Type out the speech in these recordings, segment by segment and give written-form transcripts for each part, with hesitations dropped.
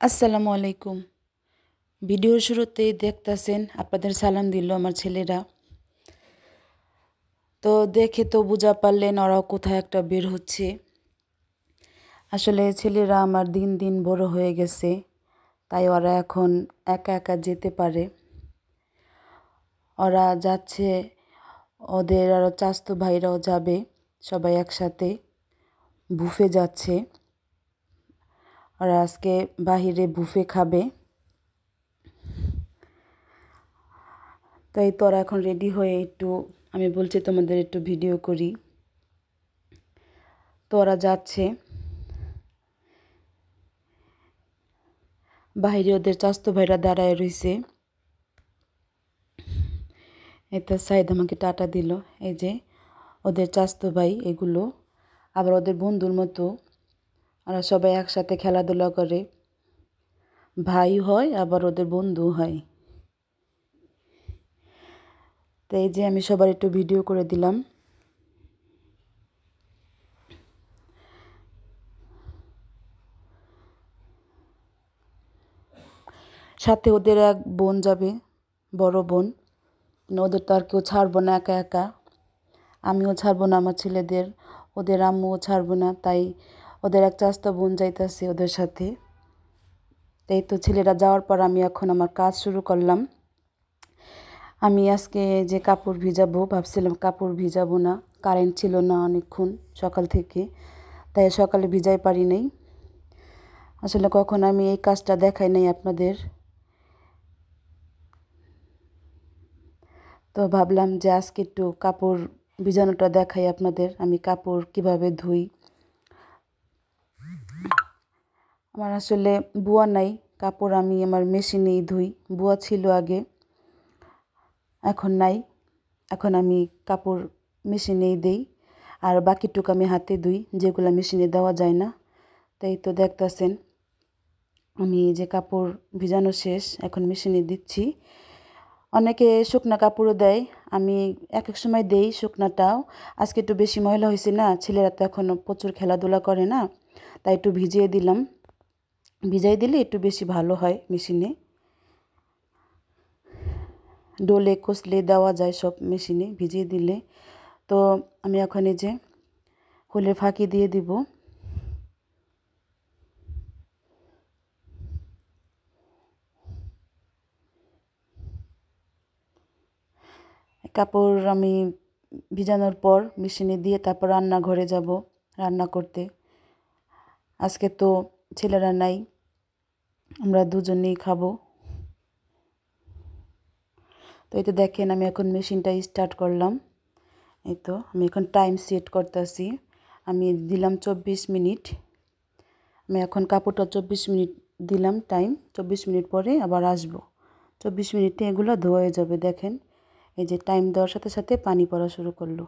আসসালামু আলাইকুম। ভিডিওর শুরুতেই দেখতাছেন আপনাদের সালাম দিল আমার ছেলেরা। তো দেখে তো বুঝা পারলেন ওরাও কোথায় একটা বের হচ্ছে। আসলে ছেলেরা আমার দিন দিন বড় হয়ে গেছে, তাই ওরা এখন একা একা যেতে পারে। ওরা যাচ্ছে, ওদের আরও চাচাতো ভাইরাও যাবে, সবাই একসাথে বুফে যাচ্ছে। ওরা আজকে বাহিরে বুফে খাবে। তাই তোরা এখন রেডি হয়ে একটু, আমি বলছি তোমাদের একটু ভিডিও করি। তো ওরা যাচ্ছে, বাহিরে ওদের চাচাতো ভাইরা দাঁড়ায় রইছে। এই তো সাইদ আমাকে টাটা দিল। এই যে ওদের চাচাতো ভাই এগুলো, আবার ওদের বন্ধুর মতো। ওরা সবাই একসাথে খেলাধুলা করে, ভাই হয় আবার ওদের বন্ধু হয়। তো এই যে আমি সবার একটু ভিডিও করে দিলাম। সাথে ওদের এক বোন যাবে, বড় বোন। ওদের তো আর কেউ ছাড়বো না একা একা, আমিও ছাড়বো না আমার ছেলেদের, ওদের আম্মুও ছাড়বো না। তাই ওদের এক চাচাতো বোন যাইতেছে ওদের সাথে। তাই তো ছেলেরা যাওয়ার পর আমি এখন আমার কাজ শুরু করলাম। আমি আজকে যে কাপড় ভিজাবো ভাবছিলাম, কাপড় ভিজাবো না, কারেন্ট ছিল না অনেকক্ষণ সকাল থেকে, তাই সকালে ভিজাই পারি নাই। আসলে কখন আমি এই কাজটা দেখাই নাই আপনাদের, তো ভাবলাম যে আজকে একটু কাপড় ভিজানোটা দেখাই আপনাদের, আমি কাপড় কিভাবে ধুই। আমার আসলে বুয়া নাই, কাপড় আমি আমার মেশিনেই ধুই। বুয়া ছিল আগে, এখন নাই। এখন আমি কাপড় মেশিনেই দেই, আর বাকিটুকু আমি হাতে ধুই, যেগুলো মেশিনে দেওয়া যায় না। তাই তো দেখতেছেন আমি যে কাপড় ভিজানো শেষ, এখন মেশিনে দিচ্ছি। অনেকে শুকনা কাপড়ও দেয়, আমি এক এক সময় দেই শুকনাটাও। আজকে একটু বেশি ময়লা হয়েছে না, ছেলেরা তো এখন প্রচুর খেলাধুলা করে না, তাই একটু ভিজিয়ে দিলাম। ভিজাই দিলে একটু বেশি ভালো হয় মেশিনে, ডোলে কষলে দেওয়া যায় সব মেশিনে ভিজিয়ে দিলে। তো আমি এখন এই যে হুলের ফাঁকি দিয়ে দিব। কাপড় আমি ভিজানোর পর মেশিনে দিয়ে তারপর রান্নাঘরে যাব রান্না করতে। আজকে তো ছেলেরা নাই, আমরা দুজনেই খাবো। তো এই তো দেখেন আমি এখন মেশিনটা স্টার্ট করলাম। এই তো আমি এখন টাইম সেট করতেছি, আমি দিলাম 24 মিনিট। আমি এখন কাপড়টা 24 মিনিট দিলাম টাইম, 24 মিনিট পরে আবার আসবো। 24 মিনিটে এগুলো ধোয়া যাবে। দেখেন এই যে টাইম দেওয়ার সাথে সাথে পানি পড়া শুরু করলো।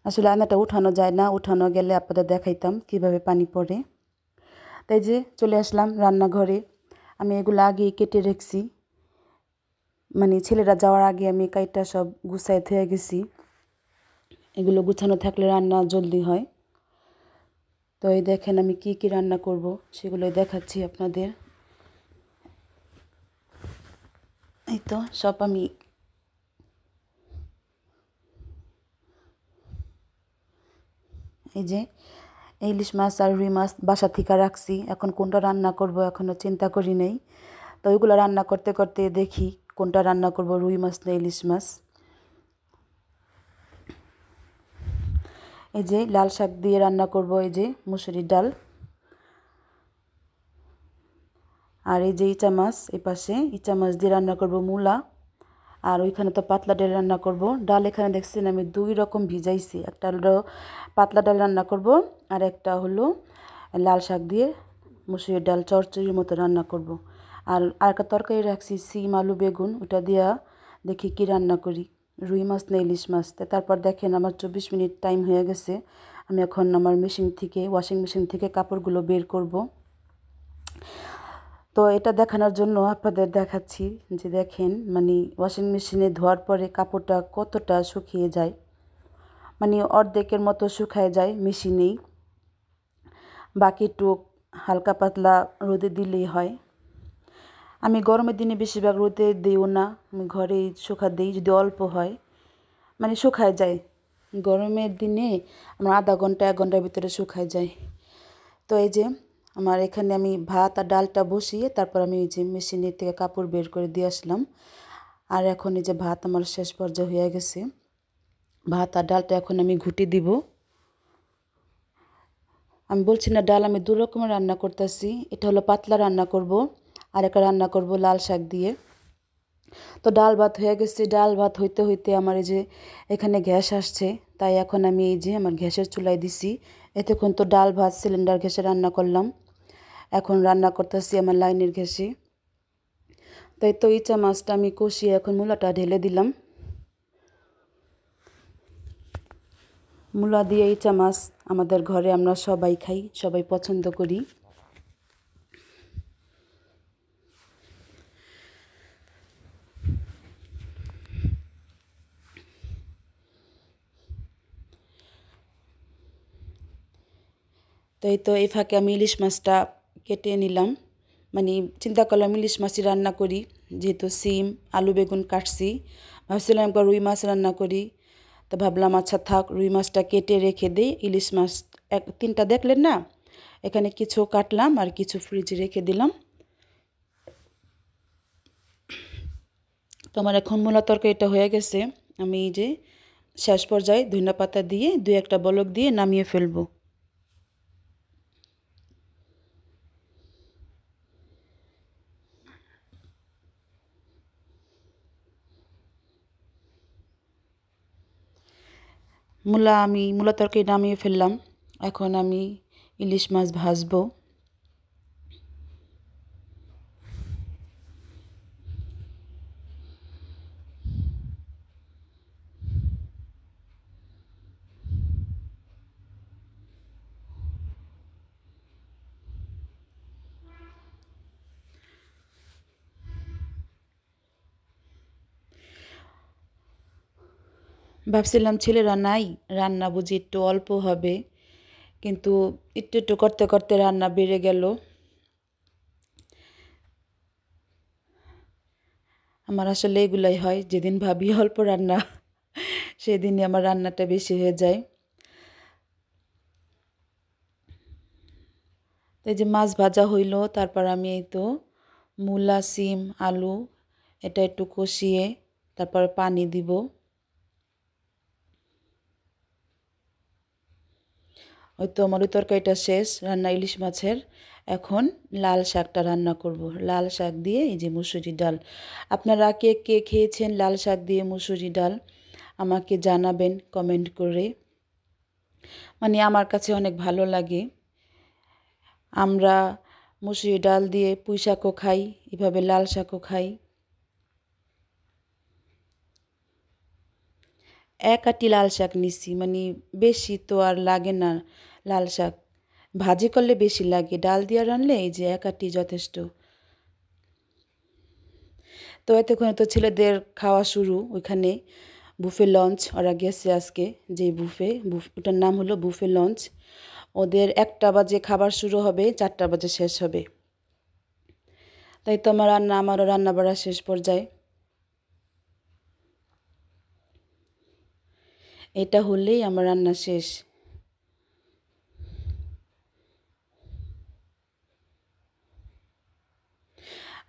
আসলে আয়নাটা উঠানো যায় না, উঠানো গেলে আপনাদের দেখাইতাম কিভাবে পানি পড়ে। তাই যে চলে আসলাম রান্নাঘরে। আমি এগুলো আগেই কেটে রেখেছি, মানে ছেলেরা যাওয়ার আগে আমি কাইটা সব গুছাই থয়ে গেছি। এগুলো গুছানো থাকলে রান্না জলদি হয়। তো এই দেখেন আমি কি কি রান্না করব সেগুলোই দেখাচ্ছি আপনাদের। এই তো সব আমি এই যে ইলিশ মাছ আর রুই মাছ বাসা থেকে রাখছি, এখন কোনটা রান্না করব এখনও চিন্তা করি নাই। তো ওইগুলো রান্না করতে করতে দেখি কোনটা রান্না করব, রুই মাছ না ইলিশ মাছ। এই যে লাল শাক দিয়ে রান্না করব, এই যে মুসুরির ডাল, আর এই যে ইচা মাছ, এই পাশে ইচা মাছ দিয়ে রান্না করব মূলা। আর ওইখানে তো পাতলা ডাল রান্না করব। ডাল এখানে দেখছেন আমি 2 রকম ভিজাইছি, একটা হলো পাতলা ডাল রান্না করব, আর একটা হলো লাল শাক দিয়ে মুসুরির ডাল চচ্চড়ির মতো রান্না করব। আর একটা তরকারি রাখছি সিম আলু বেগুন, ওটা দিয়া দেখি কি রান্না করি, রুই মাছ না ইলিশ মাছ। তারপর দেখেন আমার 24 মিনিট টাইম হয়ে গেছে। আমি এখন আমার মেশিন থেকে, ওয়াশিং মেশিন থেকে কাপড়গুলো বের করব। তো এটা দেখানোর জন্য আপনাদের দেখাচ্ছি যে দেখেন মানে ওয়াশিং মেশিনে ধোয়ার পরে কাপড়টা কতটা শুকিয়ে যায়, মানে অর্ধেকের মতো শুকায় যায় মেশিনেই। বাকিটুক হালকা পাতলা রোদে দিলেই হয়। আমি গরমের দিনে বেশিরভাগ রোদে দিও না, আমি ঘরেই শুকা দিই যদি অল্প হয়, মানে শুকায় যায়। গরমের দিনে আমার আধা ঘন্টা 1 ঘন্টার ভিতরে শুকায় যায়। তো এই যে আমার এখানে আমি ভাত আর ডালটা বসিয়ে তারপর আমি এই যে মেশিনের থেকে কাপড় বের করে দিয়ে আসলাম। আর এখন এই যে ভাত আমার শেষ পর্যায়ে হয়ে গেছে। ভাত আর ডালটা এখন আমি ঘুটে দিব। আমি বলছি না ডাল আমি 2 রকমের রান্না করতেছি। এটা হলো পাতলা রান্না করব, আর একটা রান্না করব লাল শাক দিয়ে। তো ডাল ভাত হয়ে গেছে। ডাল ভাত হইতে হইতে আমার এই যে এখানে গ্যাস আসছে, তাই এখন আমি এই যে আমার গ্যাসের চুলায় দিছি। এতক্ষণ তো ডাল ভাত সিলিন্ডার গ্যাসে রান্না করলাম, এখন রান্না করতেছি আমার লাইনের গ্যাসে। তাই তো ইচা মাছটা আমি কষিয়ে এখন মূলাটা ঢেলে দিলাম। মূলা দিয়ে ইচা মাছ আমাদের ঘরে আমরা সবাই খাই, সবাই পছন্দ করি। তো এই তো এই ফাঁকে আমি ইলিশ মাছটা কেটে নিলাম, মানে চিন্তা করলাম ইলিশ মাছই রান্না করি, যেহেতু সিম আলু বেগুন কাটছি। ভাবছিলাম একবার রুই মাছ রান্না করি, তো ভাবলাম আচ্ছা থাক রুই মাছটা কেটে রেখে দিই। ইলিশ মাছ 3টা দেখলেন না, এখানে কিছু কাটলাম আর কিছু ফ্রিজে রেখে দিলাম। তো আমার এখন মূলা তরকারিটা হয়ে গেছে। আমি এই যে শেষ পর্যায়ে ধনিয়া পাতা দিয়ে 2-1টা বলক দিয়ে নামিয়ে ফেলবো। মূলা তরকারি নামিয়ে ফেললাম। এখন আমি ইলিশ মাছ ভাজবো। ভাবছিলাম ছেলেরা নাই, রান্না বুঝি একটু অল্প হবে, কিন্তু একটু একটু করতে করতে রান্না বেড়ে গেল। আমার আসলে এগুলাই হয়, যেদিন ভাবি অল্প রান্না সেদিনই আমার রান্নাটা বেশি হয়ে যায়। তো এই যে মাছ ভাজা হইল, তারপর আমি এই তো মূলা সিম আলু এটা একটু কষিয়ে তারপর পানি দিব। ওই তো আমার ওই তরকারিটা শেষ রান্না ইলিশ মাছের। এখন লাল শাকটা রান্না করব। লাল শাক দিয়ে এই যে মুসুরি ডাল। আপনারা কে কে খেয়েছেন লাল শাক দিয়ে মুসুরি ডাল আমাকে জানাবেন কমেন্ট করে। মানে আমার কাছে অনেক ভালো লাগে। আমরা মুসুরি ডাল দিয়ে পুঁই শাকও খাই, এভাবে লাল শাকও খাই। 1 আঁটি লাল শাক নিছি, মানে বেশি তো আর লাগে না লাল শাক। ভাজি করলে বেশি লাগে, ডাল দিয়ে রানলে এই যে 1 আঁটি যথেষ্ট। তো এতক্ষণে তো ছেলেদের খাওয়া শুরু, ওইখানে বুফে লঞ্চ ওরা গেছে আজকে, যে ওটার নাম হলো বুফে লঞ্চ। ওদের 1টা বাজে খাবার শুরু হবে, 4টা বাজে শেষ হবে। তাই তো আমারও রান্না বাড়া শেষ পর্যায়ে। এটা হলেই আমার রান্না শেষ।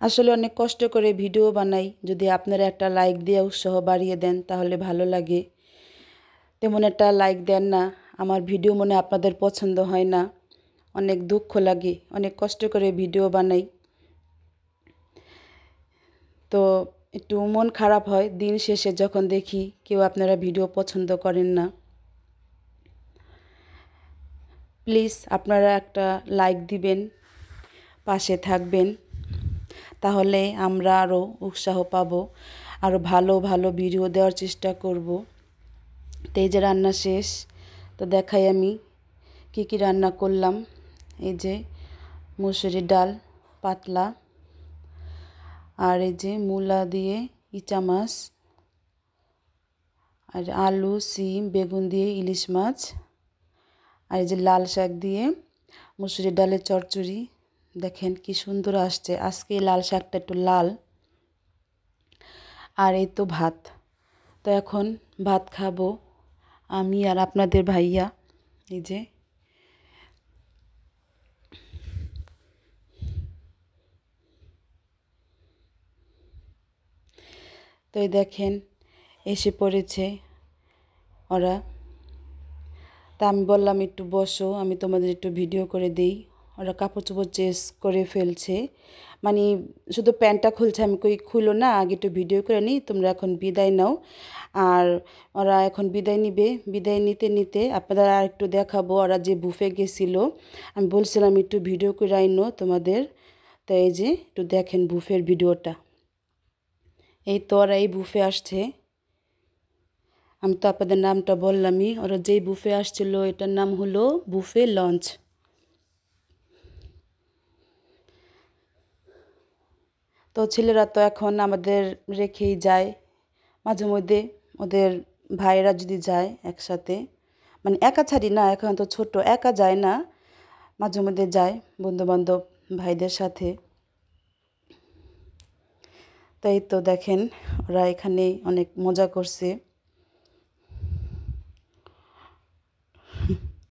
আসলে অনেক কষ্ট করে ভিডিও বানাই, যদি আপনারা একটা লাইক দিয়ে উৎসাহ বাড়িয়ে দেন তাহলে ভালো লাগে। তেমন একটা লাইক দেন না, আমার ভিডিও মনে আপনাদের পছন্দ হয় না, অনেক দুঃখ লাগে। অনেক কষ্ট করে ভিডিও বানাই, তো একটু মন খারাপ হয় দিন শেষে যখন দেখি কেউ আপনারা ভিডিও পছন্দ করেন না। প্লিজ আপনারা একটা লাইক দিবেন, পাশে থাকবেন, তাহলে আমরা আরও উৎসাহ পাবো, আরও ভালো ভালো ভিডিও দেওয়ার চেষ্টা করব। তো এই যে রান্না শেষ, তো দেখাই আমি কি কি রান্না করলাম। এই যে মুসুরির ডাল পাতলা, আর এই যে মূলা দিয়ে ইচা মাছ, আর আলু সিম বেগুন দিয়ে ইলিশ মাছ, আর এই যে লাল শাক দিয়ে মুসুরির ডালের চচ্চড়ি। দেখেন কি সুন্দর আসছে। আজকে লাল শাকটা একটু লাল। আর এই তো ভাত। তো এখন ভাত খাবো আমি আর আপনাদের ভাইয়া। এই যে তো এই দেখেন এসে পড়েছে ওরা। তা আমি বললাম একটু বসো, আমি তোমাদের একটু ভিডিও করে দিই। ওরা কাপড় চোপড় চেঞ্জ করে ফেলছে, মানে শুধু প্যান্টটা খুলছে। আমি কই খুলো না, আগে একটু ভিডিও করে নিই, তোমরা এখন বিদায় নাও। আর ওরা এখন বিদায় নিবে। বিদায় নিতে নিতে আপনাদের আর একটু দেখাবো ওরা যে বুফে গেছিলো। আমি বলছিলাম একটু ভিডিও করে আইনো তোমাদের। তো এই যে একটু দেখেন বুফের ভিডিওটা। এই তো ওরা এই বুফে আসছে। আমি তো আপনাদের নামটা বললামই। ওরা যেই বুফে আসছিল এটার নাম হলো বুফে লঞ্চ। তো ছেলেরা তো এখন আমাদের রেখেই যায় মাঝে মধ্যে। ওদের ভাইয়েরা যদি যায় একসাথে, মানে একা ছাড়ি না, এখন তো ছোট, একা যায় না, মাঝে মধ্যে যায় বন্ধুবান্ধব ভাইদের সাথে। তাই তো দেখেন ওরা এখানে অনেক মজা করছে।